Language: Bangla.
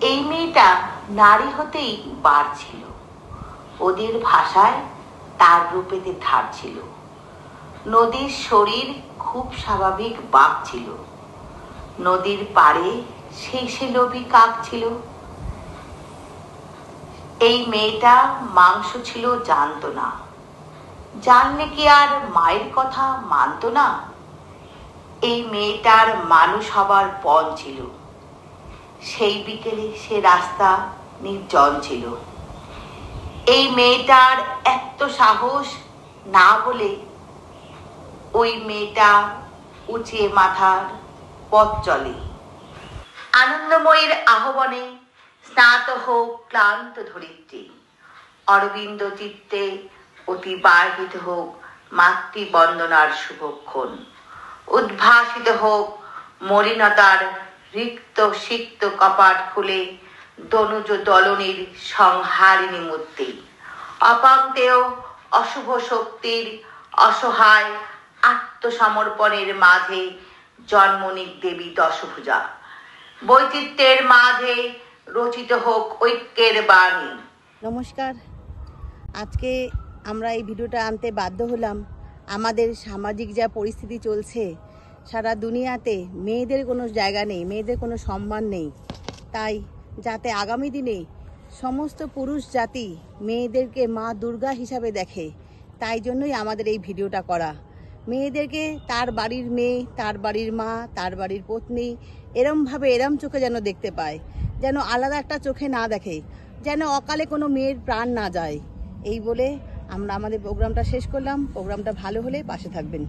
এই মেয়েটা নারী হতেই বার ছিল, ওদের ভাষায় তার রূপেতে ধার ছিল। নদীর শরীর খুব স্বাভাবিক বাঁক ছিল, নদীর পাড়ে সেই সে লোভী কাক ছিল। এই মেয়েটা মাংস ছিল জানতো না, জানলে কি আর মায়ের কথা মানতো না। এই মেয়েটার মানুষ হবার পণ ছিল, সেই বিকেলে সে রাস্তা নির্জন ছিল। এই মেয়েটার এত সাহস না বলে ওই মেয়েটা উঁচিয়ে মাথার পথ চলে। আনন্দময়ীর আহ্বানে স্নাত হোক ক্লান্ত ধরিত্রী, অরবিন্দ চিত্তে অতিবাহিত হোক মাতৃবন্দনার শুভক্ষণ, উদ্ভাসিত হোক মলিনতার রিক্ত সিক্ত কপাট খুলে দনুজ দলনীর সংহারিণী মূর্তি, অপাঙ্ক্তেয় অশুভ শক্তির অসহায় আত্মসমর্পণের মাঝে জন্মনিক দেবী দশভুজা, বৈচিত্র্যের মাঝে রচিত হোক ঐক্যের বাণী। নমস্কার, আজকে আমরা এই ভিডিওটা আনতে বাধ্য হলাম। আমাদের সামাজিক যা পরিস্থিতি চলছে, সারা দুনিয়াতে মেয়েদের কোনো জায়গা নেই, মেয়েদের কোনো সম্মান নেই। তাই যাতে আগামী দিনে সমস্ত পুরুষ জাতি মেয়েদেরকে মা দুর্গা হিসাবে দেখে, তাই জন্যই আমাদের এই ভিডিওটা করা। মেয়েদেরকে তার বাড়ির মেয়ে, তার বাড়ির মা, তার বাড়ির পত্নী এরমভাবে এরম চোখে যেন দেখতে পায়, যেন আলাদা একটা চোখে না দেখে, যেন অকালে কোনো মেয়ের প্রাণ না যায়। এই বলে আমরা আমাদের প্রোগ্রামটা শেষ করলাম। প্রোগ্রামটা ভালো হলে পাশে থাকবেন।